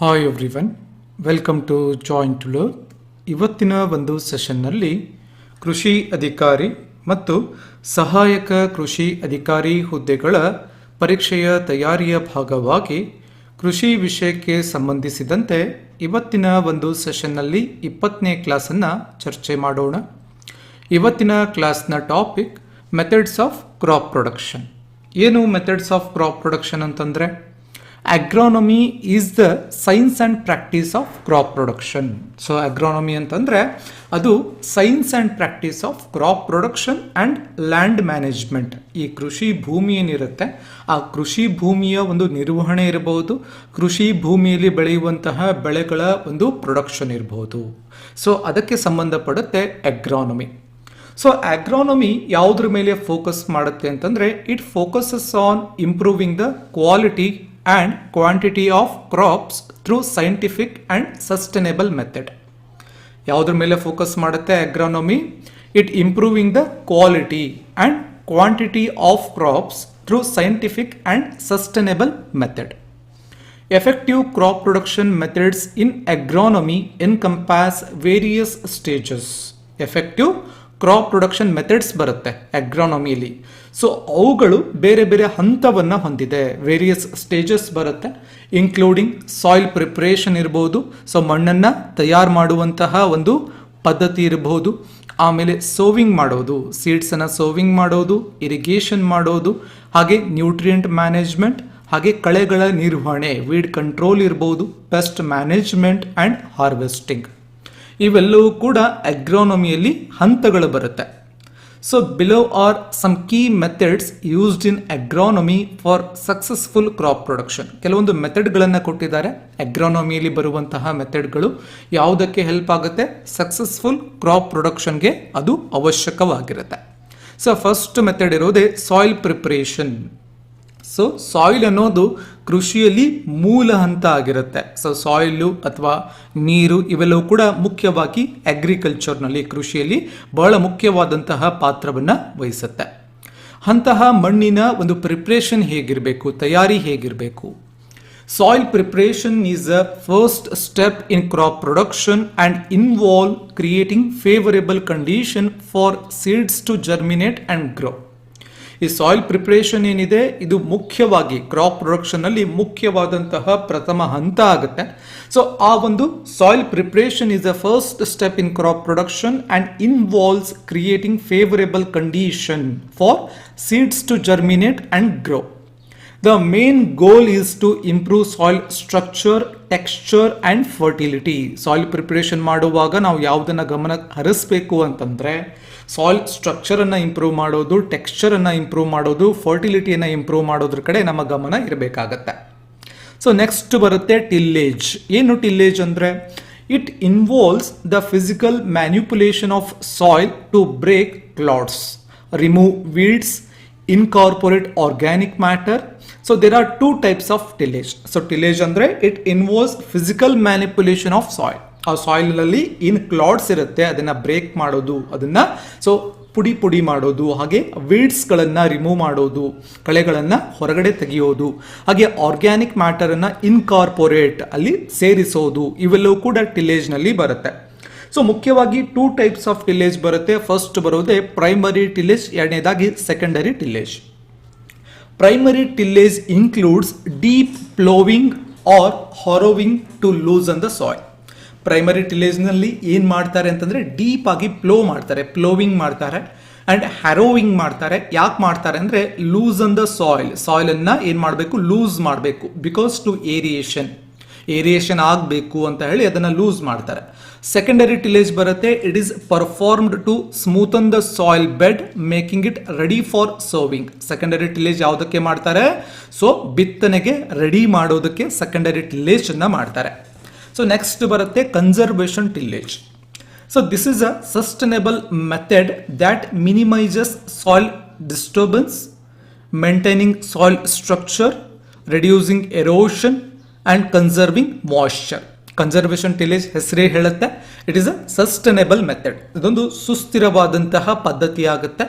Hi everyone, welcome to join to learn. ಇವತ್ತಿನ ಒಂದು ಸೆಷನ್ನಲ್ಲಿ ಕೃಷಿ ಅಧಿಕಾರಿ ಮತ್ತು ಸಹಾಯಕ ಕೃಷಿ ಅಧಿಕಾರಿ ಹುದ್ದೆಗಳ ಪರೀಕ್ಷೆಯ ತಯಾರಿಯ ಭಾಗವಾಗಿ ಕೃಷಿ ವಿಷಯಕ್ಕೆ ಸಂಬಂಧಿಸಿದಂತೆ ಇವತ್ತಿನ ಒಂದು ಸೆಷನ್ನಲ್ಲಿ 20ನೇ ಕ್ಲಾಸನ್ನು ಚರ್ಚೆ ಮಾಡೋಣ. ಇವತ್ತಿನ ಕ್ಲಾಸ್ನ topic methods of crop production. ಏನು ಮೆಥಡ್ಸ್ ಆಫ್ ಕ್ರಾಪ್ ಪ್ರೊಡಕ್ಷನ್ ಅಂತಂದರೆ, agronomy is the science and practice of crop production. So agronomy ಅಂತಂದರೆ ಅದು science and practice of crop production and land management. ಈ ಕೃಷಿ ಭೂಮಿ ಏನಿರುತ್ತೆ, ಆ ಕೃಷಿ ಭೂಮಿಯ ಒಂದು ನಿರ್ವಹಣೆ ಇರಬಹುದು, ಕೃಷಿ ಭೂಮಿಯಲ್ಲಿ ಬೆಳೆಯುವಂತಹ ಬೆಳೆಗಳ ಒಂದು ಪ್ರೊಡಕ್ಷನ್ ಇರಬಹುದು. ಸೊ ಅದಕ್ಕೆ ಸಂಬಂಧಪಡುತ್ತೆ ಅಗ್ರಾನಮಿ. ಸೊ ಅಗ್ರಾನಮಿ ಯಾವುದ್ರ ಮೇಲೆ ಫೋಕಸ್ ಮಾಡುತ್ತೆ ಅಂತಂದರೆ, it focuses on improving the quality and quantity of crops through scientific and sustainable method. ಯಾವುದ್ರ ಮೇಲೆ ಫೋಕಸ್ ಮಾಡುತ್ತೆ agronomy? It improving the quality and quantity of crops through scientific and sustainable method. Effective crop production methods in agronomy encompass various stages. Effective crop production methods ಬರುತ್ತೆ ಅಗ್ರಾನಮಿಯಲ್ಲಿ. So ಅವುಗಳು ಬೇರೆ ಬೇರೆ ಹಂತವನ್ನು ಹೊಂದಿದೆ, various stages ಬರುತ್ತೆ, including soil preparation ಇರ್ಬೋದು, so ಮಣ್ಣನ್ನು ತಯಾರು ಮಾಡುವಂತಹ ಒಂದು ಪದ್ಧತಿ ಇರಬಹುದು, ಆಮೇಲೆ ಸೋವಿಂಗ್ ಮಾಡೋದು, ಸೀಡ್ಸನ್ನು ಸೋವಿಂಗ್ ಮಾಡೋದು, ಇರಿಗೇಷನ್ ಮಾಡೋದು, ಹಾಗೆ ನ್ಯೂಟ್ರಿಯೆಂಟ್ ಮ್ಯಾನೇಜ್ಮೆಂಟ್, ಹಾಗೆ ಕಳೆಗಳ ನಿರ್ವಹಣೆ, ವೀಡ್ ಕಂಟ್ರೋಲ್ ಇರ್ಬೋದು, ಪೆಸ್ಟ್ ಮ್ಯಾನೇಜ್ಮೆಂಟ್ ಆ್ಯಂಡ್ ಹಾರ್ವೆಸ್ಟಿಂಗ್. ಇವೆಲ್ಲವೂ ಕೂಡ ಅಗ್ರಾನಮಿಯಲ್ಲಿ ಹಂತಗಳು ಬರುತ್ತೆ. So below are some key methods used in agronomy for successful crop production. ಕೆಲವೊಂದು ಮೆಥಡ್ಗಳನ್ನು ಕೊಟ್ಟಿದ್ದಾರೆ ಅಗ್ರಾನಮಿಯಲ್ಲಿ ಬರುವಂತಹ ಮೆಥಡ್ಗಳು. ಯಾವುದಕ್ಕೆ ಹೆಲ್ಪ್ ಆಗುತ್ತೆ? ಸಕ್ಸಸ್ಫುಲ್ ಕ್ರಾಪ್ ಪ್ರೊಡಕ್ಷನ್ಗೆ ಅದು ಅವಶ್ಯಕವಾಗಿರುತ್ತೆ. ಸೊ ಫಸ್ಟ್ ಮೆಥಡ್ ಇರೋದೇ ಸಾಯಿಲ್ ಪ್ರಿಪ್ರೇಷನ್. ಸೊ ಸಾಯಿಲ್ ಅನ್ನೋದು ಕೃಷಿಯಲ್ಲಿ ಮೂಲ ಹಂತ ಆಗಿರುತ್ತೆ. ಸೊ ಸಾಯಿಲು ಅಥವಾ ನೀರು ಇವೆಲ್ಲವೂ ಕೂಡ ಮುಖ್ಯವಾಗಿ ಅಗ್ರಿಕಲ್ಚರ್ನಲ್ಲಿ, ಕೃಷಿಯಲ್ಲಿ ಬಹಳ ಮುಖ್ಯವಾದಂತಹ ಪಾತ್ರವನ್ನು ವಹಿಸುತ್ತೆ. ಅಂತಹ ಮಣ್ಣಿನ ಒಂದು ಪ್ರಿಪ್ರೇಷನ್ ಹೇಗಿರಬೇಕು, ತಯಾರಿ ಹೇಗಿರಬೇಕು? Soil preparation is a first step in crop production and involve creating favourable condition for seeds to germinate and grow. ಈ ಸಾಯಿಲ್ ಪ್ರಿಪ್ರೇಷನ್ ಏನಿದೆ, ಇದು ಮುಖ್ಯವಾಗಿ ಕ್ರಾಪ್ ಪ್ರೊಡಕ್ಷನ್ನಲ್ಲಿ ಮುಖ್ಯವಾದಂತಹ ಪ್ರಥಮ ಹಂತ ಆಗುತ್ತೆ. ಸೊ ಆ ಒಂದು soil preparation is the first step in crop production and involves creating favourable condition for seeds to germinate and grow. The main goal is to improve soil structure, texture and fertility. Soil preparation ಮಾಡುವಾಗ ನಾವು ಯಾವುದನ್ನು ಗಮನ ಹರಿಸಬೇಕು ಅಂತಂದರೆ, soil ಸ್ಟ್ರಕ್ಚರನ್ನು improve ಮಾಡೋದು, ಟೆಕ್ಸ್ಚರನ್ನು improve ಮಾಡೋದು, ಫರ್ಟಿಲಿಟಿಯನ್ನು improve ಮಾಡೋದ್ರ ಕಡೆ ನಮ್ಮ ಗಮನ ಇರಬೇಕಾಗತ್ತೆ. ಸೊ ನೆಕ್ಸ್ಟ್ ಬರುತ್ತೆ ಟಿಲ್ಲೇಜ್. ಏನು ಟಿಲ್ಲೇಜ್ ಅಂದರೆ, it involves the physical manipulation of soil to break clods, remove weeds, incorporate organic matter. So there are two types of tillage. So tillage ಅಂದ್ರೆ it involves physical manipulation of soil. ಆ ಸಾಯಿಲಲ್ಲಿ ಏನು ಕ್ಲಾಡ್ಸ್ ಇರುತ್ತೆ ಅದನ್ನು break ಮಾಡೋದು, ಅದನ್ನು ಪುಡಿ ಪುಡಿ ಮಾಡೋದು, ಹಾಗೆ ವೀಡ್ಸ್ಗಳನ್ನು ರಿಮೂವ್ ಮಾಡೋದು, ಕಳೆಗಳನ್ನು ಹೊರಗಡೆ ತೆಗೆಯೋದು, ಹಾಗೆ ಆರ್ಗ್ಯಾನಿಕ್ ಮ್ಯಾಟರನ್ನು ಇನ್ಕಾರ್ಪೊರೇಟ್ ಅಲ್ಲಿ ಸೇರಿಸೋದು, ಇವೆಲ್ಲವೂ ಕೂಡ ಟಿಲ್ಲೇಜ್ನಲ್ಲಿ ಬರುತ್ತೆ. ಸೊ ಮುಖ್ಯವಾಗಿ 2 ಟೈಪ್ಸ್ ಆಫ್ ಟಿಲ್ಲೇಜ್ ಬರುತ್ತೆ. ಫಸ್ಟ್ ಬರೋದೇ ಪ್ರೈಮರಿ ಟಿಲ್ಲೇಜ್, ಎರಡನೇದಾಗಿ secondary tillage. Primary tillage includes deep ploughing or harrowing to loosen the soil. ಪ್ರೈಮರಿ ಟಿಲ್ಲೇಜ್ನಲ್ಲಿ ಏನು ಮಾಡ್ತಾರೆ ಅಂತಂದರೆ, ಡೀಪ್ ಆಗಿ ಪ್ಲೋ ಮಾಡ್ತಾರೆ, ಪ್ಲೋವಿಂಗ್ ಮಾಡ್ತಾರೆ ಆ್ಯಂಡ್ ಹ್ಯಾರೋವಿಂಗ್ ಮಾಡ್ತಾರೆ. ಯಾಕೆ ಮಾಡ್ತಾರೆ ಅಂದರೆ, ಲೂಸನ್ ದ ಸಾಯಿಲನ್ನು ಏನು ಮಾಡಬೇಕು, ಲೂಸ್ ಮಾಡಬೇಕು, ಬಿಕಾಸ್ ಟು ಏರಿಯೇಷನ್ ಆಗಬೇಕು ಅಂತ ಹೇಳಿ ಅದನ್ನು ಲೂಸ್ ಮಾಡ್ತಾರೆ. ಸೆಕೆಂಡರಿ ಟಿಲೇಜ್ ಬರುತ್ತೆ, it is performed to smoothen the soil bed making it ready for sowing. Secondary tillage ಯಾವುದಕ್ಕೆ ಮಾಡ್ತಾರೆ? ಸೊ ಬಿತ್ತನೆಗೆ ರೆಡಿ ಮಾಡೋದಕ್ಕೆ ಸೆಕೆಂಡರಿ ಟಿಲೇಜ್ ಅನ್ನ ಮಾಡ್ತಾರೆ. ಸೊ ನೆಕ್ಸ್ಟ್ ಬರುತ್ತೆ conservation tillage. So this is a sustainable method that minimises soil disturbance, maintaining soil structure, reducing erosion and conserving moisture. Conservation tillage ಹೆಸರೇ ಹೇಳುತ್ತೆ, it is a sustainable method. ಇದೊಂದು ಸುಸ್ಥಿರವಾದಂತಹ ಪದ್ಧತಿ ಆಗುತ್ತೆ.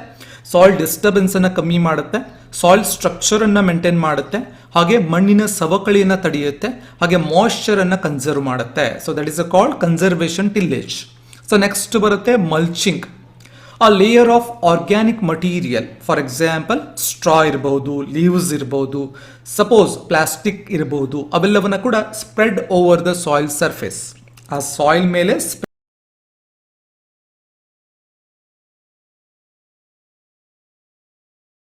Soil ಡಿಸ್ಟರ್ಬೆನ್ಸನ್ನು ಕಮ್ಮಿ ಮಾಡುತ್ತೆ, ಸಾಯಿಲ್ ಸ್ಟ್ರಕ್ಚರನ್ನು ಮೇಂಟೈನ್ ಮಾಡುತ್ತೆ, ಹಾಗೆ ಮಣ್ಣಿನ ಸವಕಳಿಯನ್ನು ತಡೆಯುತ್ತೆ, ಹಾಗೆ ಮಾಯ್ಶ್ಚರನ್ನು ಕನ್ಸರ್ವ್ ಮಾಡುತ್ತೆ. So that is a called conservation tillage. So next ಬರುತ್ತೆ mulching. A layer of organic material, for example straw ಇರಬಹುದು, ಲೀವ್ಸ್ ಇರಬಹುದು, ಸಪೋಸ್ ಪ್ಲಾಸ್ಟಿಕ್ ಇರಬಹುದು, ಅವೆಲ್ಲವನ್ನ ಕೂಡ spread over the soil surface, ಆ ಸಾಯಿಲ್ ಮೇಲೆ